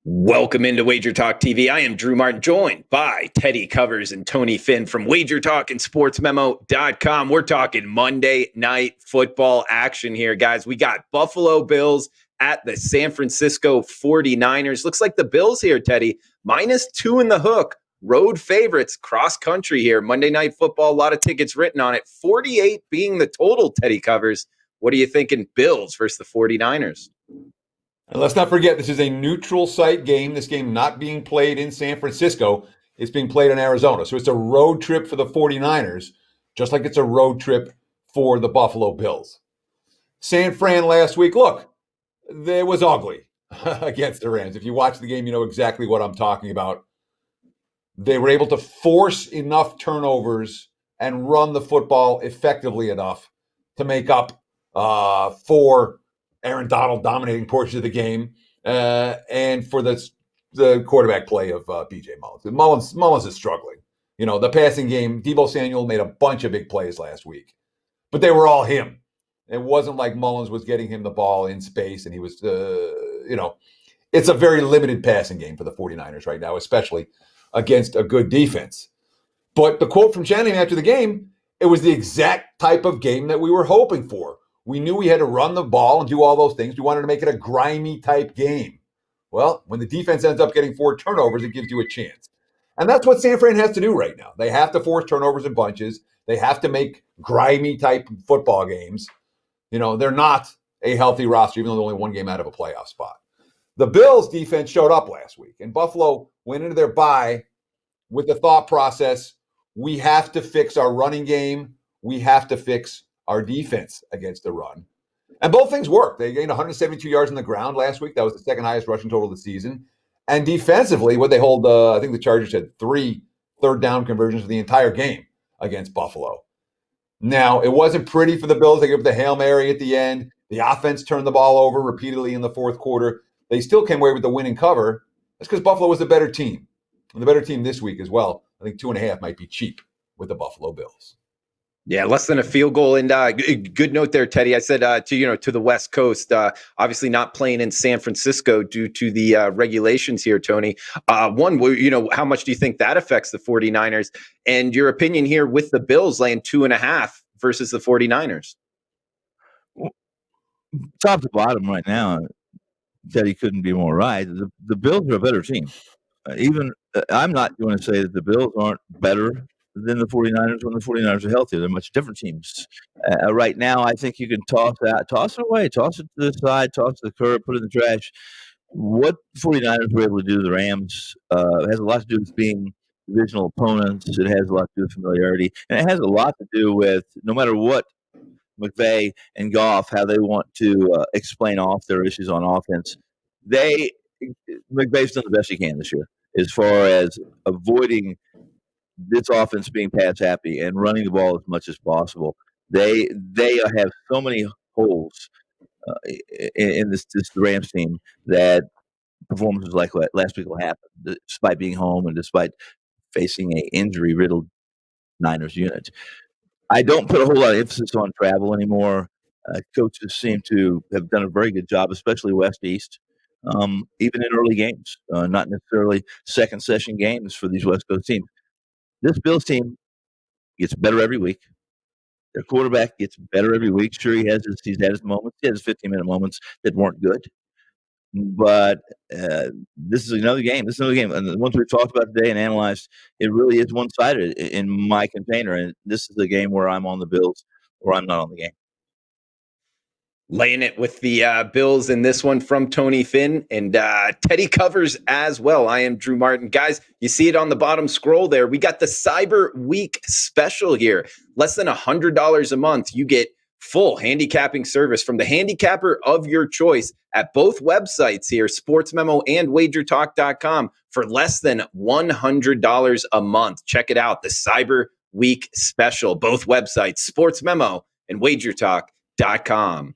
Welcome into WagerTalk TV. I am Drew Martin, joined by Teddy Covers and Tony Finn from WagerTalk and SportsMemo.com. We're talking Monday Night Football action here, guys. We got Buffalo Bills at the San Francisco 49ers. Looks like the Bills here, Teddy, -2 in the hook. Road favorites, cross country here. Monday Night Football, a lot of tickets written on it. 48 being the total, Teddy Covers. What are you thinking, Bills versus the 49ers? And let's not forget, this is a neutral site game. This game not being played in San Francisco. It's being played in Arizona. So it's a road trip for the 49ers, just like it's a road trip for the Buffalo Bills. San Fran last week, look, it was ugly against the Rams. If you watch the game, you know exactly what I'm talking about. They were able to force enough turnovers and run the football effectively enough to make up for Aaron Donald dominating portions of the game, and for the quarterback play of B.J. Mullins. Mullins is struggling. You know, the passing game, Deebo Samuel made a bunch of big plays last week, but they were all him. It wasn't like Mullins was getting him the ball in space, and he was, it's a very limited passing game for the 49ers right now, especially against a good defense. But the quote from Shanahan after the game, it was the exact type of game that we were hoping for. We knew we had to run the ball and do all those things. We wanted to make it a grimy type game. Well, when the defense ends up getting 4 turnovers, it gives you a chance. And that's what San Fran has to do right now. They have to force turnovers in bunches. They have to make grimy type football games. You know, they're not a healthy roster, even though they're only one game out of a playoff spot. The Bills defense showed up last week, and Buffalo went into their bye with the thought process, we have to fix our running game. We have to fix our defense against the run. And both things worked. They gained 172 yards on the ground last week. That was the second highest rushing total of the season. And defensively, what they hold, I think the Chargers had 3 third down conversions for the entire game against Buffalo. Now, it wasn't pretty for the Bills. They gave up the Hail Mary at the end. The offense turned the ball over repeatedly in the fourth quarter. They still came away with the win and cover. That's because Buffalo was the better team. And the better team this week as well. I think 2.5 might be cheap with the Buffalo Bills. Yeah, less than a field goal. And good note there, Teddy. I said to the West Coast, obviously not playing in San Francisco due to the regulations here, Tony. How much do you think that affects the 49ers? And your opinion here with the Bills laying 2.5 versus the 49ers? Top to bottom right now, Teddy couldn't be more right. The Bills are a better team. I'm not going to say that the Bills aren't better than the 49ers when the 49ers are healthy. They're much different teams. Right now, I think you can toss it away, toss it to the side, toss it to the curb, put it in the trash. What the 49ers were able to do to the Rams has a lot to do with being divisional opponents. It has a lot to do with familiarity. And it has a lot to do with, no matter what McVay and Goff, how they want to explain off their issues on offense, McVay's done the best he can this year as far as avoiding this offense being pass happy and running the ball as much as possible. They have so many holes in this Rams team that performances like last week will happen, despite being home and despite facing an injury-riddled Niners unit. I don't put a whole lot of emphasis on travel anymore. Coaches seem to have done a very good job, especially West-East, even in early games, not necessarily second session games for these West Coast teams. This Bills team gets better every week. Their quarterback gets better every week. Sure, he's had his moments. He has 15-minute moments that weren't good. But this is another game. And the ones we've talked about today and analyzed, it really is one-sided in my container. And this is a game where I'm on the Bills or I'm not on the game. Laying it with the Bills in this one from Tony Finn and Teddy Covers as well. I am Drew Martin. Guys, you see it on the bottom scroll there. We got the Cyber Week special here. Less than $100 a month. You get full handicapping service from the handicapper of your choice at both websites here, SportsMemo and WagerTalk.com, for less than $100 a month. Check it out, the Cyber Week special. Both websites, SportsMemo and WagerTalk.com.